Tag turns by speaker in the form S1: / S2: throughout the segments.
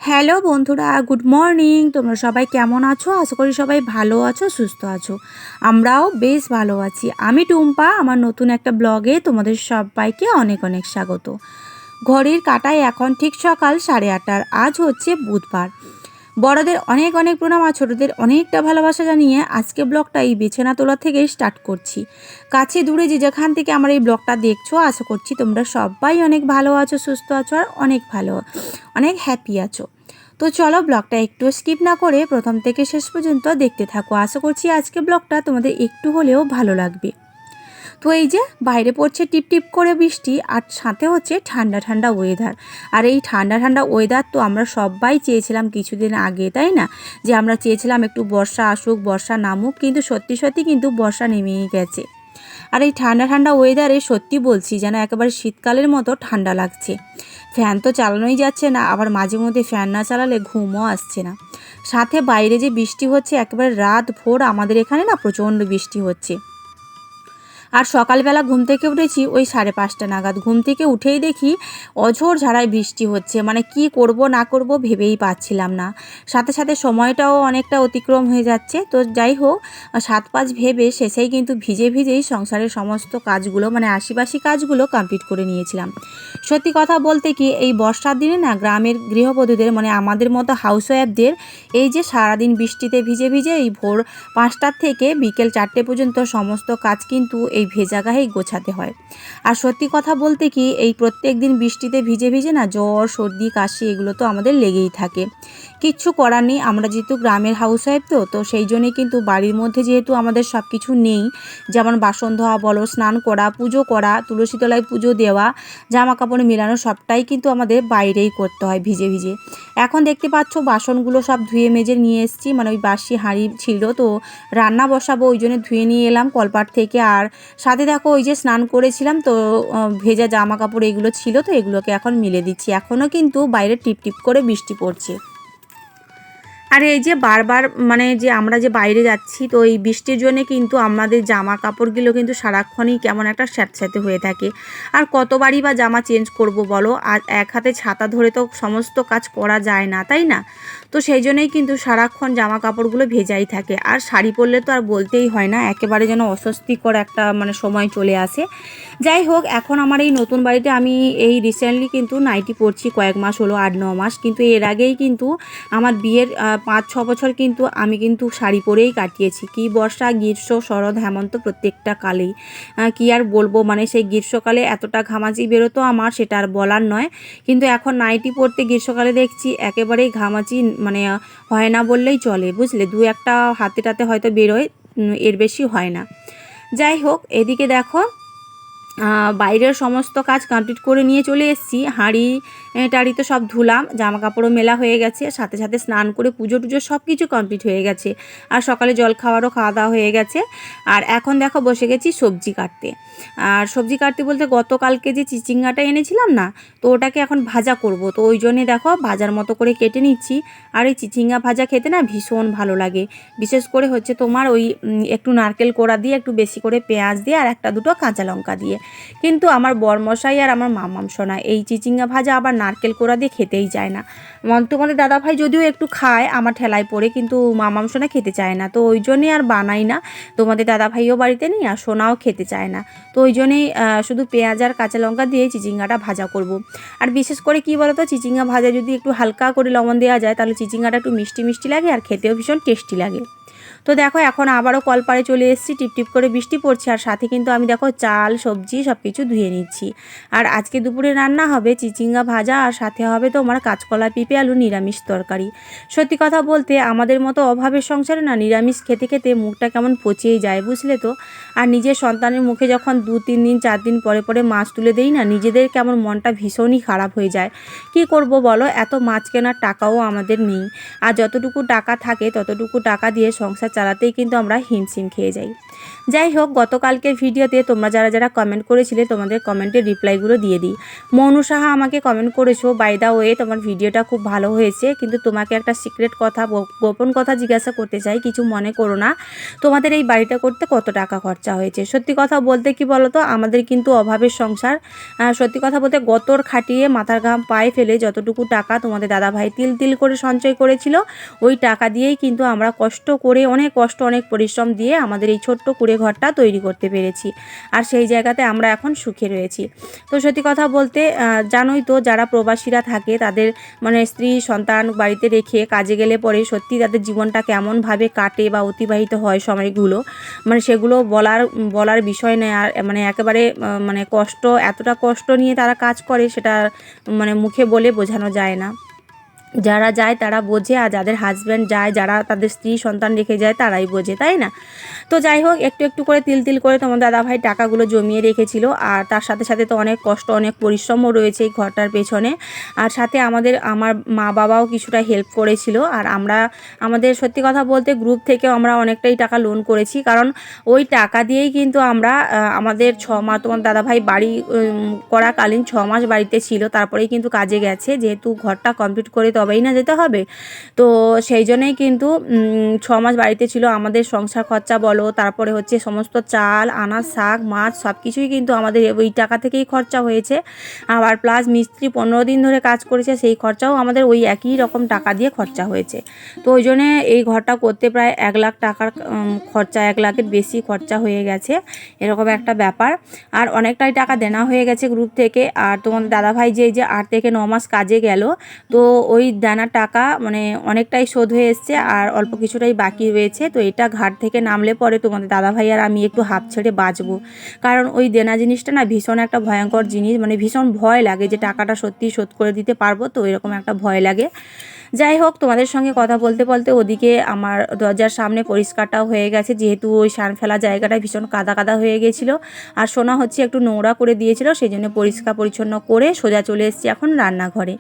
S1: Hello বন্ধুরা, good morning. তোমরা সবাই কেমন আছো? আশা করি সবাই ভালো আছো, সুস্থ আছো। আমরাও বেশ ভালো আছি। আমি টুম্পা, আমার নতুন একটা ব্লগে তোমাদের সবাইকে অনেক অনেক স্বাগত। ঘড়ির কাঁটায় এখন ঠিক সকাল 8:30। আজ হচ্ছে বুধবার। বড়দের অনেক অনেক প্রণাম আর ছোটদের অনেকটা ভালোবাসা জানিয়ে আজকে ব্লগটা এই বিছানা তোলা থেকে স্টার্ট করছি। কাছে দূরে যে যেখান থেকে আমার এই ব্লগটা দেখছো, আশা করছি তোমরা সবাই অনেক ভালো আছো, সুস্থ আছো আর অনেক হ্যাপি আছো। তো চলো ব্লগটা একটু স্কিপ না করে প্রথম থেকে শেষ পর্যন্ত দেখতে থাকো। আশা করছি আজকে ব্লগটা তোমাদের একটু হলেও ভালো লাগবে। তো এই যে বাইরে পড়ছে টিপ টিপ করে বৃষ্টি, আর সাথে হচ্ছে ঠান্ডা ঠান্ডা ওয়েদার। আর এই ঠান্ডা ঠান্ডা ওয়েদার তো আমরা সবাই চেয়েছিলাম কিছুদিন আগে, তাই না? যে আমরা চেয়েছিলাম একটু বর্ষা আসুক, বর্ষা নামুক, কিন্তু সত্যি সত্যি কিন্তু বর্ষা নেমেই গেছে। আর এই ঠান্ডা ঠান্ডা ওয়েদারে সত্যি বলছি যেন একেবারে শীতকালের মতো ঠান্ডা লাগছে। ফ্যান তো চালানোই যাচ্ছে না, আবার মাঝে মধ্যে ফ্যান না চালালে ঘুমও আসছে না। সাথে বাইরে যে বৃষ্টি হচ্ছে, একেবারে রাত ভোর আমাদের এখানে না প্রচণ্ড বৃষ্টি হচ্ছে। আর সকালবেলা ঘুম থেকে উঠেছি ওই 5:30 নাগাদ। ঘুম থেকে উঠেই দেখি অঝোর ঝাড়ায় বৃষ্টি হচ্ছে। মানে কি করব না করব ভেবেই পাচ্ছিলাম না। সাথে সাথে সময়টাও অনেকটা অতিক্রম হয়ে যাচ্ছে। তো যাই হোক, 7-5 ভেবে শেষেই কিন্তু ভিজেই সংসারের সমস্ত কাজগুলো, মানে আশিপাশি কাজগুলো কমপ্লিট করে নিয়েছিলাম। সত্যি কথা বলতে কি, এই বর্ষার দিনে না গ্রামের গৃহবধূদের, মানে আমাদের মতো হাউসওয়াইফদের, এই যে সারাদিন বৃষ্টিতে ভিজে এই ভোর 5টা থেকে বিকেল 4টে পর্যন্ত সমস্ত কাজ কিন্তু এই ভেজা গায়েই গোছাতে হয়। আর সত্যি কথা বলতে কি, এই প্রত্যেক দিন বৃষ্টিতে ভিজে না জ্বর সর্দি কাশি এগুলো তো আমাদের লেগেই থাকে। কিচ্ছু করার নেই, আমরা যেহেতু গ্রামের হাউসওয়াইফ তো সেই জন্যই কিন্তু বাড়ির মধ্যে যেহেতু আমাদের সব কিছু নেই, যেমন বাসন ধোয়া বলো, স্নান করা, পুজো করা, তুলসী তলায় পুজো দেওয়া, জামা কাপড় মেলানো, সবটাই কিন্তু আমাদের বাইরেই করতে হয় ভিজে। এখন দেখতে পাচ্ছ বাসনগুলো সব ধুয়ে মেজে নিয়ে এসেছি, মানে ওই বাসি হাঁড়ি ছিল তো রান্না বসাবো, ওই জন্য ধুয়ে নিয়ে এলাম কলপাট থেকে। আর সাথে দেখো ওই যে স্নান করেছিলাম তো ভেজা জামা কাপড় এগুলো ছিল, তো এগুলোকে এখন মিলে দিচ্ছি। এখনও কিন্তু বাইরে টিপ টিপ করে বৃষ্টি পড়ছে। আর এই যে বারবার মানে যে আমরা যে বাইরে যাচ্ছি, তো এই বৃষ্টির জন্যে কিন্তু আমাদের জামা কাপড়গুলো কিন্তু সারাক্ষণই কেমন একটা স্যাঁতস্যাঁতে হয়ে থাকে। আর কতবারই বা জামা চেঞ্জ করব বলো? আর এক হাতে ছাতা ধরে তো সমস্ত কাজ করা যায় না, তাই না? তো সেই জন্যই কিন্তু সারাক্ষণ জামা কাপড়গুলো ভেজাই থাকে। আর শাড়ি পরলে তো আর বলতেই হয় না, একেবারে যেন অস্বস্তিকর একটা মানে সময় চলে আসে। যাই হোক, এখন আমার এই নতুন বাড়িতে আমি এই রিসেন্টলি কিন্তু নাইটি পরছি, কয়েক মাস হলো, 8-9 মাস। কিন্তু এর আগেই কিন্তু আমার বিয়ের 5-6 বছর কিন্তু আমি কিন্তু শাড়ি পরেই কাটিয়েছি। কি বর্ষা, গ্রীষ্ম, শরৎ, হেমন্ত প্রত্যেকটা কালেই। কি আর বলবো, মানে সেই গ্রীষ্মকালে এতটা ঘামাচি বেরোতো আমার, সেটা আর বলার নয়। কিন্তু এখন নাইটি পরতে গ্রীষ্মকালে দেখছি একেবারেই ঘামাচি মানে হয় না বললেই চলে, বুঝলে? 2-1টা হাতে টাতে হয়তো বেরোয়, এর বেশি হয় না। যাই হোক, এদিকে দেখো বাইরের সমস্ত কাজ কমপ্লিট করে নিয়ে চলে এসেছি। হাঁড়ি টাড়ি তো সব ধুলাম, জামা কাপড়ও মেলা হয়ে গেছে, সাথে সাথে স্নান করে পুজো টুজো সব কিছু কমপ্লিট হয়ে গেছে। আর সকালে জল খাওয়া দাওয়া হয়ে গেছে। আর এখন দেখো বসে গেছি সবজি কাটতে। আর সবজি কাটতে বলতে গতকালকে যে চিচিঙ্গাটা এনেছিলাম না, তো ওটাকে এখন ভাজা করব। তো ওই জন্যে দেখো ভাজার মতো করে কেটে নিচ্ছি। আর এই চিচিঙ্গা ভাজা খেতে না ভীষণ ভালো লাগে। বিশেষ করে হচ্ছে তোমার ওই একটু নারকেল কোড়া দিয়ে, একটু বেশি করে পেঁয়াজ দিয়ে, আর 1-2টো কাঁচা লঙ্কা দিয়ে। কিন্তু আমার বরমশাই আর আমার মামাম সোনা এই চিচিঙ্গা ভাজা আবার নারকেল কোড়া দিয়ে খেতেই চায় না। তোমাদের দাদাভাই যদিও একটু খায় আমার ঠেলায় পড়ে, কিন্তু মামাম সোনা খেতে চায় না। তো ওই জন্যে আর বানাই না। তোমাদের দাদাভাইও বাড়িতে নেই, আর সোনাও খেতে চায় না। তো ওই জন্যেই শুধু পেঁয়াজ আর কাঁচা লঙ্কা দিয়ে চিচিঙ্গাটা ভাজা করব। আর বিশেষ করে কী বলো তো, চিচিঙ্গা ভাজা যদি একটু হালকা করে লবণ দেওয়া যায়, তাহলে চিচিঙ্গাটা একটু মিষ্টি মিষ্টি লাগে আর খেতেও ভীষণ টেস্টি লাগে। তো দেখো এখন আবারও কলপাড়ে চলে এসেছি, টিপটিপ করে বৃষ্টি পড়ছে। আর সাথে কিন্তু আমি দেখো চাল সবজি সব কিছু ধুয়ে নিচ্ছি। আর আজকে দুপুরে রান্না হবে চিচিঙ্গা ভাজা, আর সাথে হবে তোমার কাঁচকলা পেঁপে আলু নিরামিষ তরকারি। সত্যি কথা বলতে আমাদের মতো অভাবের সংসারে না নিরামিষ খেতে খেতে মুখটা কেমন পচেই যায়, বুঝলে তো? আর নিজের সন্তানের মুখে যখন 2-3 দিন 4 দিন পরে মাছ তুলে দেই না, নিজেদের কেমন মনটা ভীষণই খারাপ হয়ে যায়। কি করব বলো, এত মাছ কেনার টাকাও আমাদের নেই। আর যতটুকু টাকা থাকে ততটুকু টাকা দিয়ে সংসার সংসার চালাতেই কিন্তু আমরা হিমশিম খেয়ে যাই। যাই হোক, গতকালকের ভিডিওতে তোমরা যারা যারা কমেন্ট করেছিলে তোমাদের কমেন্টের রিপ্লাইগুলো দিয়ে দিই। মনু সাহা আমাকে কমেন্ট করেছো, বাই দা ওয়ে তোমার ভিডিওটা খুব ভালো হয়েছে, কিন্তু তোমাকে একটা সিক্রেট কথা, গোপন কথা জিজ্ঞাসা করতে চাই, কিছু মনে করো না। তোমাদের এই বাড়িটা করতে কত টাকা খরচা হয়েছে? সত্যি কথা বলতে কি বলো তো, আমাদের কিন্তু অভাবের সংসার। সত্যি কথা বলতে গতর খাটিয়ে মাথার ঘাম পায়ে ফেলে যতটুকু টাকা তোমাদের দাদাভাই তিল তিল করে সঞ্চয় করেছিল, ওই টাকা দিয়েই কিন্তু আমরা কষ্ট করে, অনেক কষ্ট, অনেক পরিশ্রম দিয়ে আমাদের এই ছোট্ট কুড়ে ঘরটা তৈরি করতে পেরেছি। আর সেই জায়গাতে আমরা এখন সুখে রয়েছি। তো সত্যি কথা বলতে জানোই তো, যারা প্রবাসীরা থাকে তাদের মানে স্ত্রী সন্তান বাড়িতে রেখে কাজে গেলে পরে সত্যি তাদের জীবনটা কেমনভাবে কাটে বা অতিবাহিত হয় সময়গুলো, মানে সেগুলো বলার বিষয় নয়। আর মানে একেবারে মানে কষ্ট, এতটা কষ্ট নিয়ে তারা কাজ করে, সেটা মানে মুখে বলে বোঝানো যায় না। যারা যায় তারা বোঝে, আর যাদের হাজব্যান্ড যায়, যারা তাদের স্ত্রী সন্তান রেখে যায় তারাই বোঝে, তাই না? তো যাই হোক, একটু একটু করে তিল তিল করে তোমার দাদাভাই টাকাগুলো জমিয়ে রেখেছিল। আর তার সাথে সাথে তো অনেক কষ্ট, অনেক পরিশ্রমও রয়েছে এই ঘরটার পেছনে। আর সাথে আমার মা বাবাও কিছুটা হেল্প করেছিল। আর আমাদের সত্যি কথা বলতে গ্রুপ থেকেও আমরা অনেকটাই টাকা লোন করেছি, কারণ ওই টাকা দিয়েই কিন্তু আমরা আমাদের 6 মাস, তোমার দাদাভাই বাড়ি করাকালীন 6 মাস বাড়িতে ছিল, তারপরেই কিন্তু কাজে গেছে, যেহেতু ঘরটা কমপ্লিট করে তবেই না যেতে হবে। তো সেই জন্যই কিন্তু 6 মাস বাড়িতে ছিল। আমাদের সংসার খরচা বলো, তারপরে হচ্ছে সমস্ত চাল আনাজ শাক মাছ সব কিছুই কিন্তু আমাদের ওই টাকা থেকেই খরচা হয়েছে। আবার প্লাস মিস্ত্রি 15 দিন ধরে কাজ করেছে, সেই খরচাও আমাদের ওই একই রকম টাকা দিয়ে খরচা হয়েছে। তো ওই জন্যে এই ঘরটা করতে প্রায় 1 লাখ টাকার খরচা, 1 লাখের বেশি খরচা হয়ে গেছে, এরকম একটা ব্যাপার। আর অনেকটাই টাকা দেনা হয়ে গেছে গ্রুপ থেকে। আর তোমার দাদাভাই যে 8 থেকে 9 মাস কাজে গেল, তো ওই দেনার টাকা মানে অনেকটাই শোধ হয়ে এসছে, আর অল্প কিছুটাই বাকি রয়েছে। তো এটা ঘাট থেকে নামলে পরে তোমাদের দাদাভাই আর আমি একটু হাঁপ ছেড়ে বাঁচবো, কারণ ওই দেনা জিনিসটা না ভীষণ একটা ভয়ঙ্কর জিনিস, মানে ভীষণ ভয় লাগে যে টাকাটা সত্যি শোধ করে দিতে পারবো, তো এরকম একটা ভয় লাগে। যাই হোক, তোমাদের সঙ্গে কথা বলতে বলতে ওদিকে আমার দরজার সামনে পরিষ্কারটাও হয়ে গেছে, যেহেতু ওই সান ফেলা জায়গাটা ভীষণ কাদা কাদা হয়ে গেছিলো, আর শোনা হচ্ছে একটু নোংরা করে দিয়েছিল, সেই জন্য পরিষ্কার পরিচ্ছন্ন করে সোজা চলে এসেছি এখন রান্নাঘরে।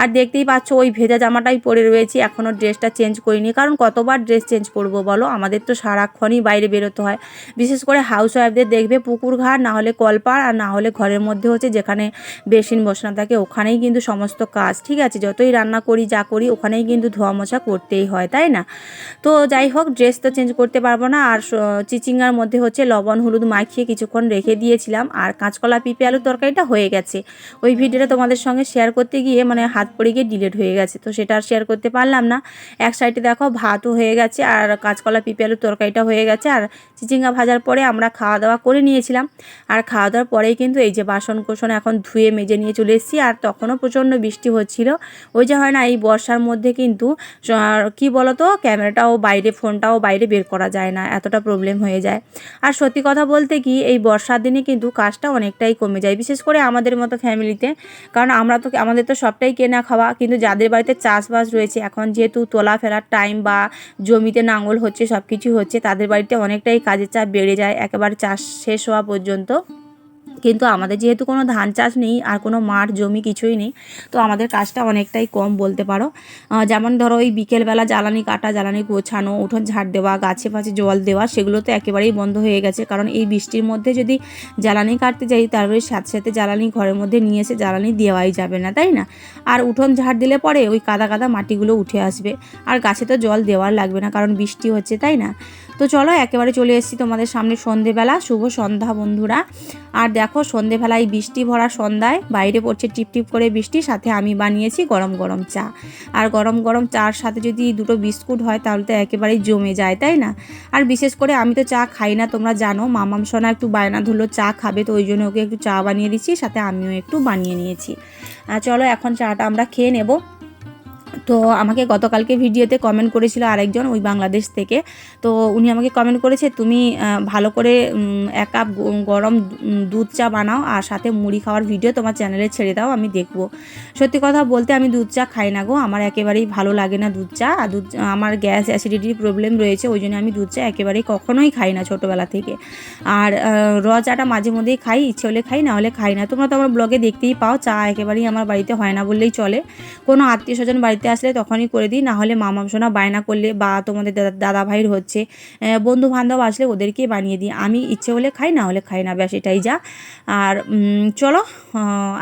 S1: আর দেখতেই পাচ্ছ ওই ভেজা জামাটাই পরে রয়েছি, এখনও ড্রেসটা চেঞ্জ করিনি, কারণ কতবার ড্রেস চেঞ্জ করব বলো, আমাদের তো সারাক্ষণই বাইরে বেরোতে হয়। বিশেষ করে হাউস ওয়াইফদের দেখবে পুকুর ঘাট, না হলে কলপাড়, আর না হলে ঘরের মধ্যে হচ্ছে যেখানে বেসিন বসানো থাকে ওখানেই কিন্তু সমস্ত কাজ, ঠিক আছে, যতই রান্না করি যা করি ওখানেই কিন্তু ধোয়া মোছা করতেই হয়, তাই না? তো যাই হোক, ড্রেস তো চেঞ্জ করতে পারবো না। আর চিচিঙ্গার মধ্যে হচ্ছে লবণ হলুদ মাখিয়ে কিছুক্ষণ রেখে দিয়েছিলাম, আর কাঁচকলা পিঁপে আলুর তরকারিটা হয়ে গেছে। ওই ভিডিওটা তোমাদের সঙ্গে শেয়ার করতে গিয়ে মানে হাত পড়ে গিয়ে ডিলিট হয়ে গেছে, তো সেটা আর শেয়ার করতে পারলাম না। এক সাইডে দেখো ভাতও হয়ে গেছে, আর কাঁচকলা পিঁপে আলুর তরকারিটা হয়ে গেছে, আর চিচিঙ্গা ভাজার পরে আমরা খাওয়া দাওয়া করে নিয়েছিলাম। আর খাওয়া দাওয়ার পরেই কিন্তু এই যে বাসন কোসন এখন ধুয়ে মেজে নিয়ে চলে এসেছি। আর তখনও প্রচণ্ড বৃষ্টি হচ্ছিল, ওই যে হয় না এই বর্ষার মধ্যে কিন্তু কি বলতো, ক্যামেরাটাও বাইরে, ফোনটাও বাইরে বের করা যায় না, এতটা প্রবলেম হয়ে যায়। আর সত্যি কথা বলতে কি, এই বর্ষার দিনে কিন্তু কাজটা অনেকটাই কমে যায়, বিশেষ করে আমাদের মতো ফ্যামিলিতে, কারণ আমাদের তো সবটাই কেনা খাওয়া, কিন্তু যাদের বাড়িতে চাষবাস রয়েছে, এখন যেহেতু তোলা ফেলার টাইম বা জমিতে নাঙল হচ্ছে সব কিছু হচ্ছে, তাদের বাড়িতে অনেকটাই কাজের চাপ বেড়ে যায় একেবারে চাষ শেষ হওয়া পর্যন্ত। কিন্তু আমাদের যেহেতু কোনো ধান চাষ নেই আর কোনো মাঠ জমি কিছুই নেই, তো আমাদের কাজটা অনেকটাই কম বলতে পারো। যেমন ধরো ওই বিকেলবেলা জ্বালানি কাটা, জ্বালানি গোছানো, উঠোন ঝাড় দেওয়া, গাছে ফাছে জল দেওয়া, সেগুলো তো একেবারেই বন্ধ হয়ে গেছে, কারণ এই বৃষ্টির মধ্যে যদি জ্বালানি কাটতে যাই তারপরে সাথে সাথে জ্বালানি ঘরের মধ্যে নিয়ে এসে জ্বালানি দেওয়াই যাবে না, তাই না? আর উঠোন ঝাড় দিলে পরে ওই কাদা কাদা মাটিগুলো উঠে আসবে, আর গাছে তো জল দেওয়ার লাগবে না, কারণ বৃষ্টি হচ্ছে, তাই না? তো চলো একেবারে চলে এসেছি তোমাদের সামনে সন্ধেবেলা, শুভ সন্ধ্যা বন্ধুরা। আর দেখো সন্ধেবেলায় বৃষ্টি ভরা সন্ধ্যায় বাইরে পড়ছে টিপটিপ করে বৃষ্টি, সাথে আমি বানিয়েছি গরম গরম চা। আর গরম গরম চার সাথে যদি দুটো বিস্কুট হয় তাহলে তো একেবারেই জমে যায়, তাই না? আর বিশেষ করে আমি তো চা খাই না, তোমরা জানো, মামাম সোনা একটু বায়না ধরলো চা খাবে, তো ওই জন্য ওকে একটু চা বানিয়ে দিচ্ছি, সাথে আমিও একটু বানিয়ে নিয়েছি। চলো এখন চাটা আমরা খেয়ে নেব। তো আমাকে গতকালকে ভিডিওতে কমেন্ট করেছিল আরেকজন ওই বাংলাদেশ থেকে, তো উনি আমাকে কমেন্ট করেছে, তুমি ভালো করে 1 কাপ গরম দুধ চা বানাও আর সাথে মুড়ি খাওয়ার ভিডিও তোমার চ্যানেলে ছেড়ে দাও, আমি দেখব। সত্যি কথা বলতে আমি দুধ চা খাই না গো, আমার একেবারেই ভালো লাগে না দুধ চা। আর আমার গ্যাস অ্যাসিডিটির প্রবলেম রয়েছে, ওই জন্য আমি দুধ চা একেবারেই কখনোই খাই না ছোটোবেলা থেকে। আর র চাটা মাঝে মধ্যেই খাই, ইচ্ছে হলে খাই, না হলে খাই না। তোমরা তো আমার ব্লগে দেখতেই পাও, চা একেবারেই আমার বাড়িতে হয় না বললেই চলে। কোনো আত্মীয় স্বজন বাড়িতে বাড়িতে আসলে তখনই করে দিই, না হলে মামাম সোনা বায়না করলে বা তোমাদের দাদা ভাইয়ের হচ্ছে বন্ধু বান্ধব আসলে ওদেরকেই বানিয়ে দিই। আমি ইচ্ছে হলে খাই, না হলে খাই না, ব্যাস এটাই যা। আর চলো,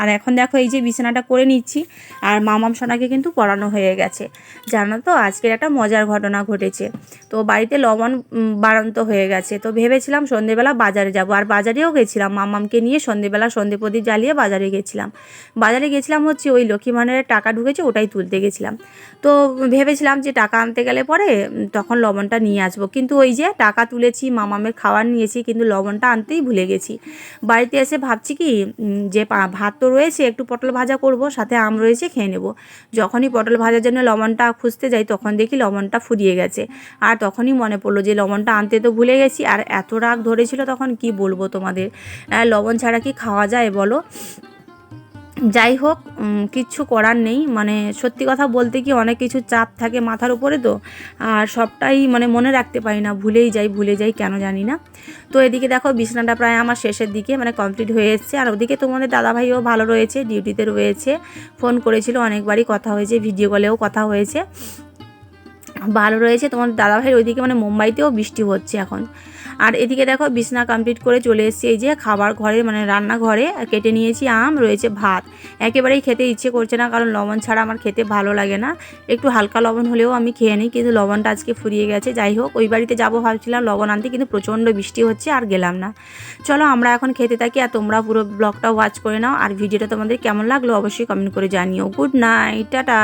S1: আর এখন দেখো এই যে বিছানাটা করে নিচ্ছি, আর মামাম সোনাকে কিন্তু পড়ানো হয়ে গেছে। জানো তো আজকের একটা মজার ঘটনা ঘটেছে। তো বাড়িতে লবণ বাড়ন্ত হয়ে গেছে, তো ভেবেছিলাম সন্ধেবেলা বাজারে যাব, আর বাজারেও গেছিলাম মামামকে নিয়ে, সন্ধেবেলা সন্ধে প্রদীপ জ্বালিয়ে বাজারে গেছিলাম হচ্ছে ওই লক্ষ্মী ভাণ্ডারের টাকা ঢুকেছে ওটাই তুলতে গেছিলাম। তো ভেবেছিলাম যে টাকা আনতে গেলে পরে তখন লবণটা নিয়ে আসবো, কিন্তু ওই যে টাকা তুলেছি, মামামের খাবার নিয়েছি, কিন্তু লবণটা আনতেই ভুলে গেছি। বাড়িতে এসে ভাবছি কি যে ভাত তো রয়েছে, একটু পটল ভাজা করব, সাথে আম রয়েছে, খেয়ে নেব। যখনই পটল ভাজার জন্য লবণটা খুঁজতে যাই তখন দেখি লবণটা ফুরিয়ে গেছে। আর তখনই মনে পড়লো যে লবণটা আনতে তো ভুলে গেছি, আর এত রাগ ধরেছিল তখন কি বলবো তোমাদের। লবণ ছাড়া কি খাওয়া যায় বলো? যাই হোক, কিচ্ছু করার নেই, মানে সত্যি কথা বলতে কি অনেক কিছু চাপ থাকে মাথার উপরে, তো আর সবটাই মানে মনে রাখতে পারি না, ভুলে যাই কেন জানি না। তো এদিকে দেখো বিছানাটা প্রায় আমার শেষের দিকে মানে কমপ্লিট হয়ে এসছে, আর ওদিকে তোমাদের দাদাভাইও ভালো রয়েছে, ডিউটিতে রয়েছে, ফোন করেছিল অনেকবারই, কথা হয়েছে, ভিডিও কলেও কথা হয়েছে, ভালো রয়েছে। তোমাদের দাদাভাইয়ের ওইদিকে মানে মুম্বাইতেও বৃষ্টি হচ্ছে এখন। আর এদিকে দেখো বিছানা কমপ্লিট করে চলে এসেছি এই যে খাবার ঘরে, মানে রান্নাঘরে কেটে নিয়েছি আম, রয়েছে ভাত। একেবারেই খেতে ইচ্ছে করছে না, কারণ লবণ ছাড়া আমার খেতে ভালো লাগে না। একটু হালকা লবণ হলেও আমি খেয়ে নিই, কিন্তু লবণটা আজকে ফুরিয়ে গেছে। যাই হোক, ওই বাড়িতে যাবো ভাবছিলাম লবণ আনতে, কিন্তু প্রচণ্ড বৃষ্টি হচ্ছে আর গেলাম না। চলো আমরা এখন খেতে থাকি, আর তোমরা পুরো ব্লগটা ওয়াচ করে নাও, আর ভিডিওটা তোমাদের কেমন লাগলো অবশ্যই কমেন্ট করে জানিও। Good night, tata.